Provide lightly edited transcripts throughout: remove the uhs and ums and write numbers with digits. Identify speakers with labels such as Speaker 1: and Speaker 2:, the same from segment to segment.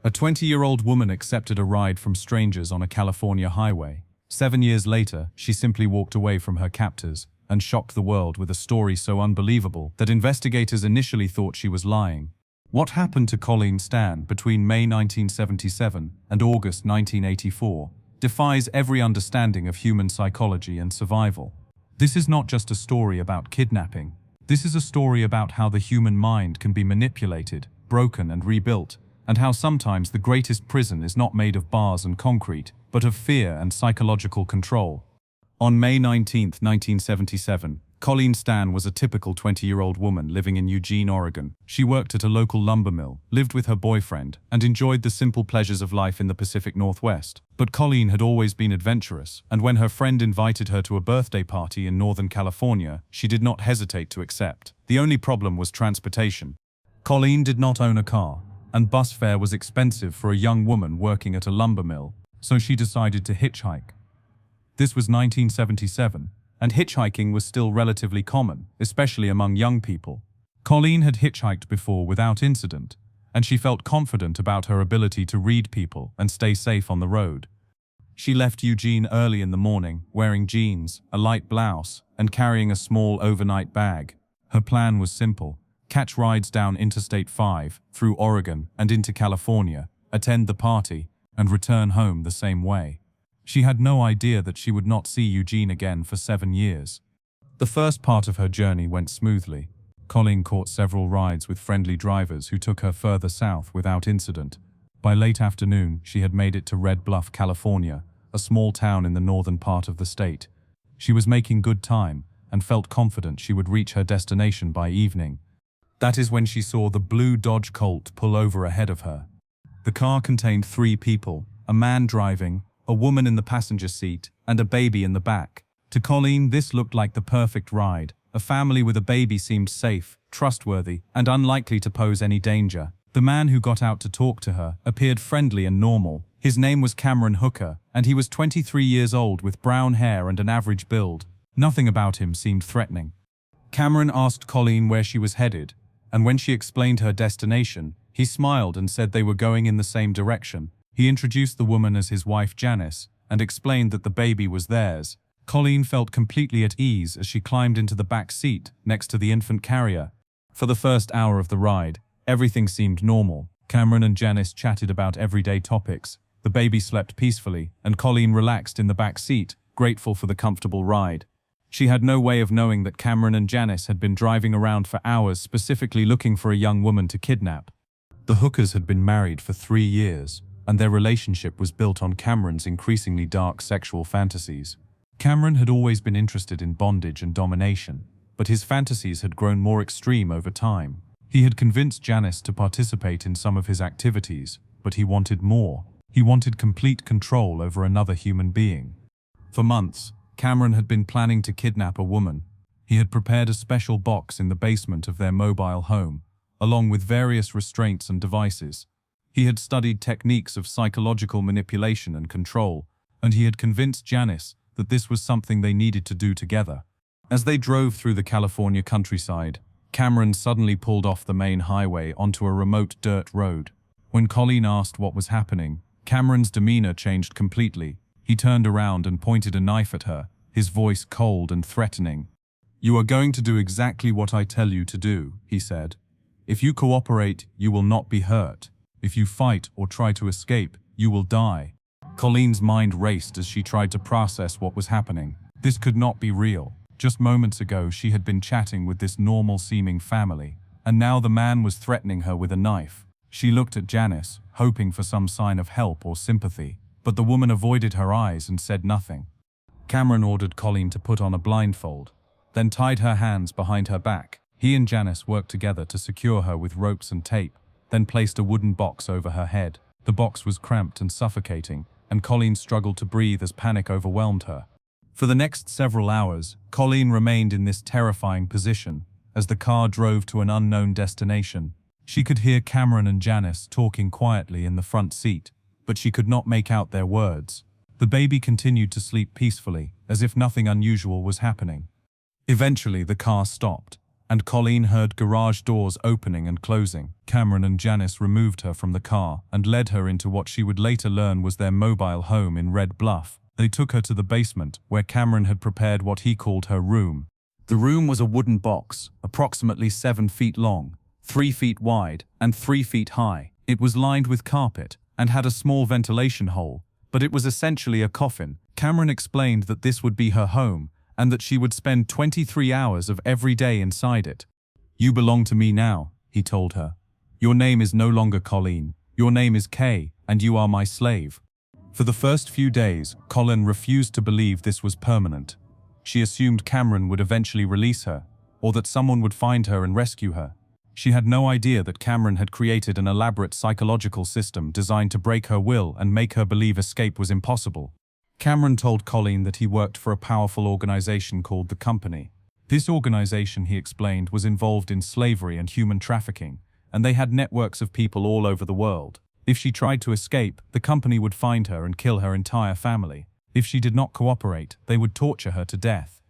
Speaker 1: A 20-year-old woman accepted a ride from strangers on a California highway. 7 years later, she simply walked away from her captors and shocked the world with a story so unbelievable that investigators initially thought she was lying. What happened to Colleen Stan between May 1977 and August 1984 defies every understanding of human psychology and survival. This is not just a story about kidnapping. This is a story about how the human mind can be manipulated, broken and rebuilt, and how sometimes the greatest prison is not made of bars and concrete, but of fear and psychological control. On May 19, 1977, Colleen Stan was a typical 20-year-old woman living in Eugene, Oregon. She worked at a local lumber mill, lived with her boyfriend, and enjoyed the simple pleasures of life in the Pacific Northwest. But Colleen had always been adventurous, and when her friend invited her to a birthday party in Northern California, she did not hesitate to accept. The only problem was transportation. Colleen did not own a car, and bus fare was expensive for a young woman working at a lumber mill, so she decided to hitchhike. This was 1977, and hitchhiking was still relatively common, especially among young people. Colleen had hitchhiked before without incident, and she felt confident about her ability to read people and stay safe on the road. She left Eugene early in the morning, wearing jeans, a light blouse, and carrying a small overnight bag. Her plan was simple: catch rides down Interstate 5, through Oregon and into California, attend the party, and return home the same way. She had no idea that she would not see Eugene again for 7 years. The first part of her journey went smoothly. Colleen caught several rides with friendly drivers who took her further south without incident. By late afternoon, she had made it to Red Bluff, California, a small town in the northern part of the state. She was making good time and felt confident she would reach her destination by evening. That is when she saw the blue Dodge Colt pull over ahead of her. The car contained 3 people, a man driving, a woman in the passenger seat, and a baby in the back. To Colleen, this looked like the perfect ride. A family with a baby seemed safe, trustworthy, and unlikely to pose any danger. The man who got out to talk to her appeared friendly and normal. His name was Cameron Hooker, and he was 23 years old with brown hair and an average build. Nothing about him seemed threatening. Cameron asked Colleen where she was headed, and when she explained her destination, he smiled and said they were going in the same direction. He introduced the woman as his wife Janice, and explained that the baby was theirs. Colleen felt completely at ease as she climbed into the back seat next to the infant carrier. For the first hour of the ride, everything seemed normal. Cameron and Janice chatted about everyday topics. The baby slept peacefully, and Colleen relaxed in the back seat, grateful for the comfortable ride. She had no way of knowing that Cameron and Janice had been driving around for hours specifically looking for a young woman to kidnap. The Hookers had been married for 3 years, and their relationship was built on Cameron's increasingly dark sexual fantasies. Cameron had always been interested in bondage and domination, but his fantasies had grown more extreme over time. He had convinced Janice to participate in some of his activities, but he wanted more. He wanted complete control over another human being. For months, Cameron had been planning to kidnap a woman. He had prepared a special box in the basement of their mobile home, along with various restraints and devices. He had studied techniques of psychological manipulation and control, and he had convinced Janice that this was something they needed to do together. As they drove through the California countryside, Cameron suddenly pulled off the main highway onto a remote dirt road. When Colleen asked what was happening, Cameron's demeanor changed completely. He turned around and pointed a knife at her, his voice cold and threatening. "You are going to do exactly what I tell you to do," he said. "If you cooperate, you will not be hurt. If you fight or try to escape, you will die." Colleen's mind raced as she tried to process what was happening. This could not be real. Just moments ago, she had been chatting with this normal-seeming family, and now the man was threatening her with a knife. She looked at Janice, hoping for some sign of help or sympathy, but the woman avoided her eyes and said nothing. Cameron ordered Colleen to put on a blindfold, then tied her hands behind her back. He and Janice worked together to secure her with ropes and tape, then placed a wooden box over her head. The box was cramped and suffocating, and Colleen struggled to breathe as panic overwhelmed her. For the next several hours, Colleen remained in this terrifying position as the car drove to an unknown destination. She could hear Cameron and Janice talking quietly in the front seat, but she could not make out their words. The baby continued to sleep peacefully, as if nothing unusual was happening. Eventually, the car stopped, and Colleen heard garage doors opening and closing. Cameron and Janice removed her from the car and led her into what she would later learn was their mobile home in Red Bluff. They took her to the basement, where Cameron had prepared what he called her room. The room was a wooden box, approximately 7 feet long, 3 feet wide, and 3 feet high. It was lined with carpet and had a small ventilation hole, but it was essentially a coffin. Cameron explained that this would be her home and that she would spend 23 hours of every day inside it. "You belong to me now," he told her. "Your name is no longer Colleen. Your name is Kay, and you are my slave." For the first few days, Colleen refused to believe this was permanent. She assumed Cameron would eventually release her, or that someone would find her and rescue her. She had no idea that Cameron had created an elaborate psychological system designed to break her will and make her believe escape was impossible. Cameron told Colleen that he worked for a powerful organization called the Company. This organization, he explained, was involved in slavery and human trafficking, and they had networks of people all over the world. If she tried to escape, the Company would find her and kill her entire family. If she did not cooperate, they would torture her to death.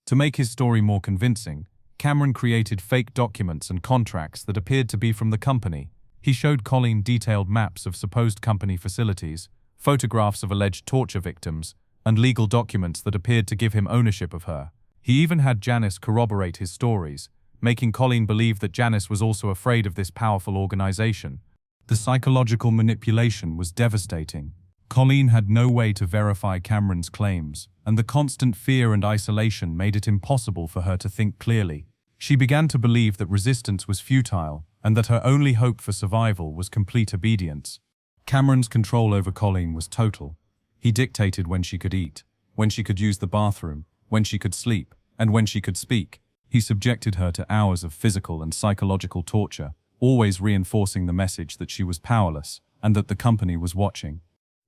Speaker 1: To make his story more convincing, Cameron created fake documents and contracts that appeared to be from the Company. He showed Colleen detailed maps of supposed Company facilities, photographs of alleged torture victims, and legal documents that appeared to give him ownership of her. He even had Janice corroborate his stories, making Colleen believe that Janice was also afraid of this powerful organization. The psychological manipulation was devastating. Colleen had no way to verify Cameron's claims, and the constant fear and isolation made it impossible for her to think clearly. She began to believe that resistance was futile, and that her only hope for survival was complete obedience. Cameron's control over Colleen was total. He dictated when she could eat, when she could use the bathroom, when she could sleep, and when she could speak. He subjected her to hours of physical and psychological torture, always reinforcing the message that she was powerless and that the Company was watching.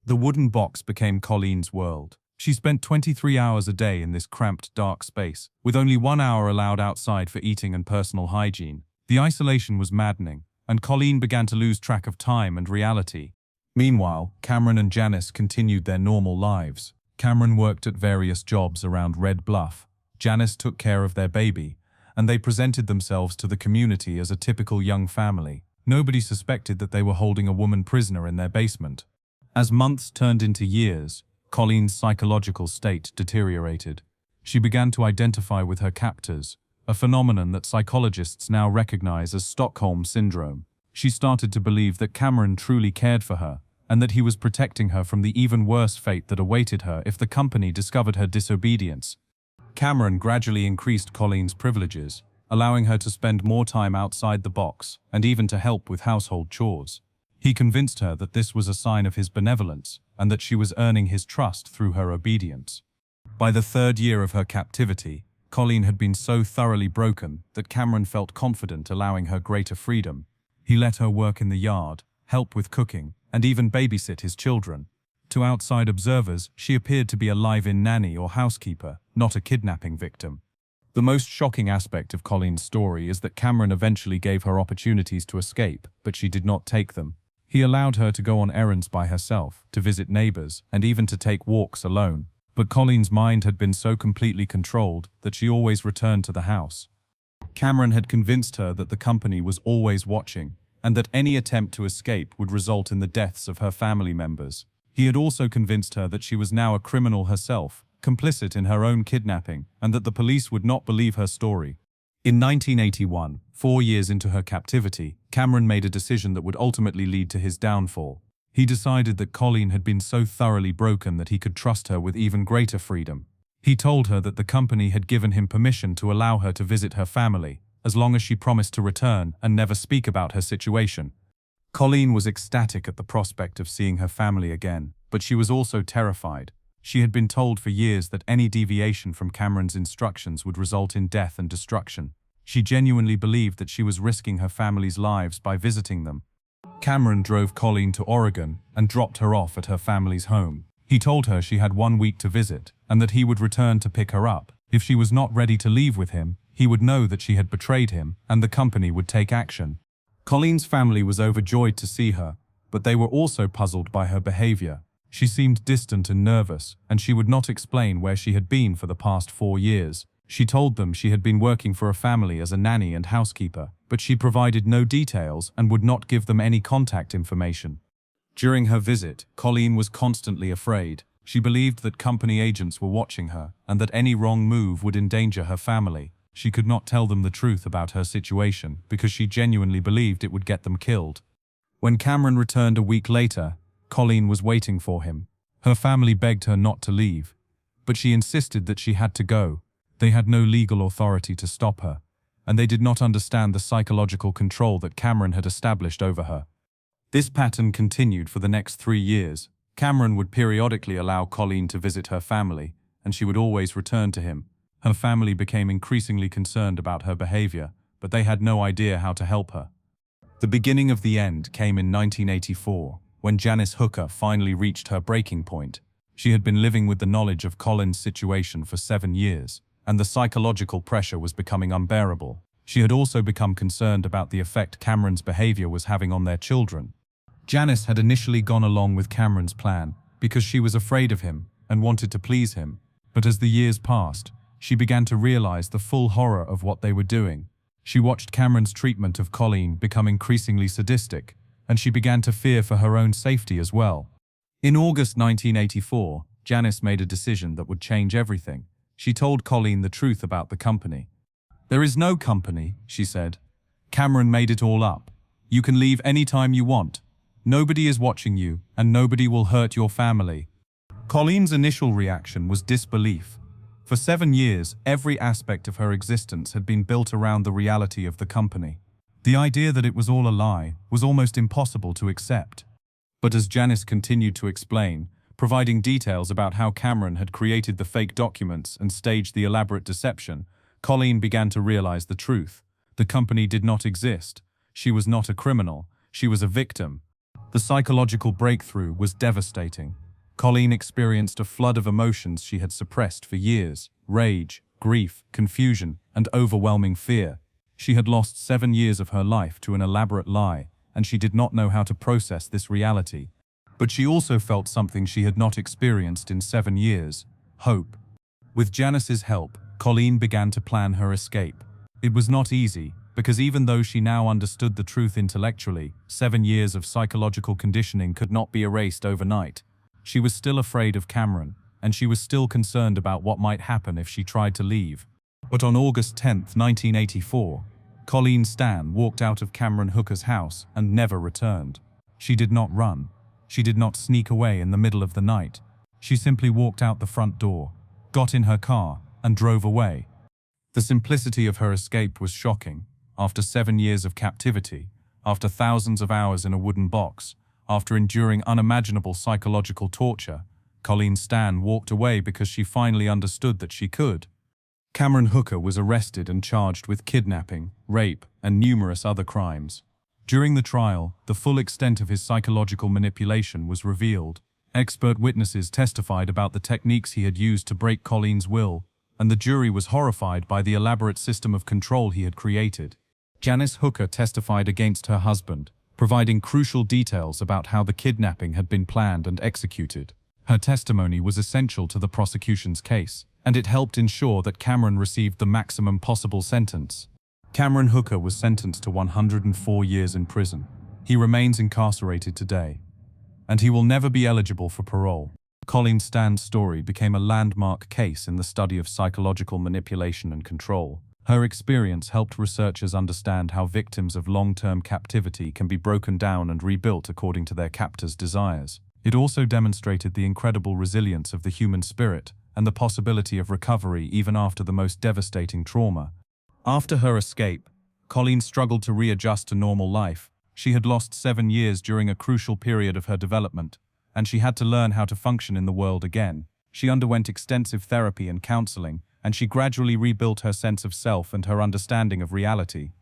Speaker 1: The wooden box became Colleen's world. She spent 23 hours a day in this cramped, dark space, with only 1 hour allowed outside for eating and personal hygiene. The isolation was maddening, and Colleen began to lose track of time and reality. Meanwhile, Cameron and Janice continued their normal lives. Cameron worked at various jobs around Red Bluff. Janice took care of their baby, and they presented themselves to the community as a typical young family. Nobody suspected that they were holding a woman prisoner in their basement. As months turned into years, Colleen's psychological state deteriorated. She began to identify with her captors, a phenomenon that psychologists now recognize as Stockholm Syndrome. She started to believe that Cameron truly cared for her, and that he was protecting her from the even worse fate that awaited her if the Company discovered her disobedience. Cameron gradually increased Colleen's privileges, allowing her to spend more time outside the box and even to help with household chores. He convinced her that this was a sign of his benevolence and that she was earning his trust through her obedience. By the 3rd year of her captivity, Colleen had been so thoroughly broken that Cameron felt confident allowing her greater freedom. He let her work in the yard, help with cooking, and even babysit his children. To outside observers, she appeared to be a live-in nanny or housekeeper, not a kidnapping victim. The most shocking aspect of Colleen's story is that Cameron eventually gave her opportunities to escape, but she did not take them. He allowed her to go on errands by herself, to visit neighbors, and even to take walks alone. But Colleen's mind had been so completely controlled that she always returned to the house. Cameron had convinced her that the Company was always watching, and that any attempt to escape would result in the deaths of her family members. He had also convinced her that she was now a criminal herself, complicit in her own kidnapping, and that the police would not believe her story. In 1981, 4 years into her captivity, Cameron made a decision that would ultimately lead to his downfall. He decided that Colleen had been so thoroughly broken that he could trust her with even greater freedom. He told her that the Company had given him permission to allow her to visit her family, as long as she promised to return and never speak about her situation. Colleen was ecstatic at the prospect of seeing her family again, but she was also terrified. She had been told for years that any deviation from Cameron's instructions would result in death and destruction. She genuinely believed that she was risking her family's lives by visiting them. Cameron drove Colleen to Oregon and dropped her off at her family's home. He told her she had 1 week to visit, and that he would return to pick her up. If she was not ready to leave with him, he would know that she had betrayed him, and the Company would take action. Colleen's family was overjoyed to see her, but they were also puzzled by her behavior. She seemed distant and nervous, and she would not explain where she had been for the past 4 years. She told them she had been working for a family as a nanny and housekeeper, but she provided no details and would not give them any contact information. During her visit, Colleen was constantly afraid. She believed that company agents were watching her and that any wrong move would endanger her family. She could not tell them the truth about her situation because she genuinely believed it would get them killed. When Cameron returned a week later, Colleen was waiting for him. Her family begged her not to leave, but she insisted that she had to go. They had no legal authority to stop her, and they did not understand the psychological control that Cameron had established over her. This pattern continued for the next 3 years. Cameron would periodically allow Colleen to visit her family, and she would always return to him. Her family became increasingly concerned about her behavior, but they had no idea how to help her. The beginning of the end came in 1984, when Janice Hooker finally reached her breaking point. She had been living with the knowledge of Colin's situation for 7 years, and the psychological pressure was becoming unbearable. She had also become concerned about the effect Cameron's behavior was having on their children. Janice had initially gone along with Cameron's plan because she was afraid of him and wanted to please him, but as the years passed, she began to realize the full horror of what they were doing. She watched Cameron's treatment of Colleen become increasingly sadistic, and she began to fear for her own safety as well. In August 1984, Janice made a decision that would change everything. She told Colleen the truth about the company. "There is no company," she said. "Cameron made it all up. You can leave any time you want. Nobody is watching you, and nobody will hurt your family." Colleen's initial reaction was disbelief. For 7 years, every aspect of her existence had been built around the reality of the company. The idea that it was all a lie was almost impossible to accept. But as Janice continued to explain, providing details about how Cameron had created the fake documents and staged the elaborate deception, Colleen began to realize the truth. The company did not exist. She was not a criminal. She was a victim. The psychological breakthrough was devastating. Colleen experienced a flood of emotions she had suppressed for years: rage, grief, confusion, and overwhelming fear. She had lost 7 years of her life to an elaborate lie, and she did not know how to process this reality. But she also felt something she had not experienced in 7 years: hope. With Janice's help, Colleen began to plan her escape. It was not easy, because even though she now understood the truth intellectually, 7 years of psychological conditioning could not be erased overnight. She was still afraid of Cameron, and she was still concerned about what might happen if she tried to leave. But on August 10, 1984, Colleen Stan walked out of Cameron Hooker's house and never returned. She did not run. She did not sneak away in the middle of the night. She simply walked out the front door, got in her car, and drove away. The simplicity of her escape was shocking. After 7 years of captivity, after thousands of hours in a wooden box, after enduring unimaginable psychological torture, Colleen Stan walked away because she finally understood that she could. Cameron Hooker was arrested and charged with kidnapping, rape, and numerous other crimes. During the trial, the full extent of his psychological manipulation was revealed. Expert witnesses testified about the techniques he had used to break Colleen's will, and the jury was horrified by the elaborate system of control he had created. Janice Hooker testified against her husband, providing crucial details about how the kidnapping had been planned and executed. Her testimony was essential to the prosecution's case, and it helped ensure that Cameron received the maximum possible sentence. Cameron Hooker was sentenced to 104 years in prison. He remains incarcerated today, and he will never be eligible for parole. Colleen Stan's story became a landmark case in the study of psychological manipulation and control. Her experience helped researchers understand how victims of long-term captivity can be broken down and rebuilt according to their captors' desires. It also demonstrated the incredible resilience of the human spirit and the possibility of recovery even after the most devastating trauma. After her escape, Colleen struggled to readjust to normal life. She had lost 7 years during a crucial period of her development, and she had to learn how to function in the world again. She underwent extensive therapy and counseling, and she gradually rebuilt her sense of self and her understanding of reality.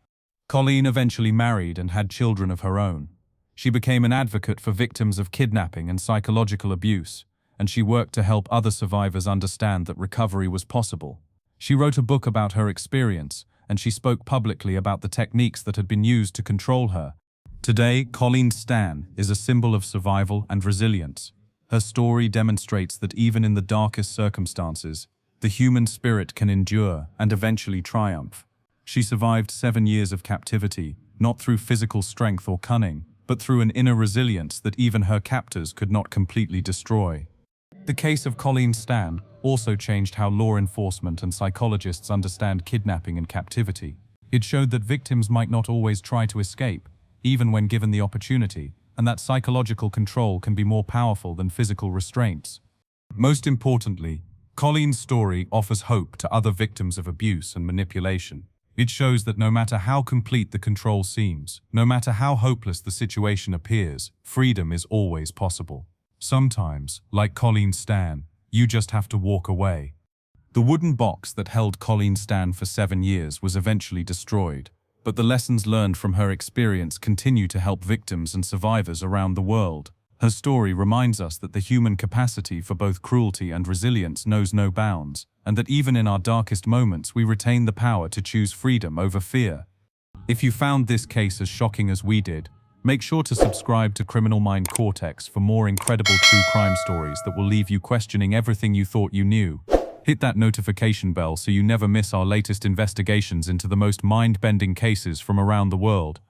Speaker 1: Colleen eventually married and had children of her own. She became an advocate for victims of kidnapping and psychological abuse, and she worked to help other survivors understand that recovery was possible. She wrote a book about her experience, and she spoke publicly about the techniques that had been used to control her. Today, Colleen Stan is a symbol of survival and resilience. Her story demonstrates that even in the darkest circumstances, the human spirit can endure and eventually triumph. She survived 7 years of captivity, not through physical strength or cunning, but through an inner resilience that even her captors could not completely destroy. The case of Colleen Stan also changed how law enforcement and psychologists understand kidnapping and captivity. It showed that victims might not always try to escape, even when given the opportunity, and that psychological control can be more powerful than physical restraints. Most importantly, Colleen's story offers hope to other victims of abuse and manipulation. It shows that no matter how complete the control seems, no matter how hopeless the situation appears, freedom is always possible. Sometimes, like Colleen Stan, you just have to walk away. The wooden box that held Colleen Stan for 7 years was eventually destroyed, but the lessons learned from her experience continue to help victims and survivors around the world. Her story reminds us that the human capacity for both cruelty and resilience knows no bounds, and that even in our darkest moments we retain the power to choose freedom over fear. If you found this case as shocking as we did, make sure to subscribe to Criminal Mind Cortex for more incredible true crime stories that will leave you questioning everything you thought you knew. Hit that notification bell so you never miss our latest investigations into the most mind-bending cases from around the world.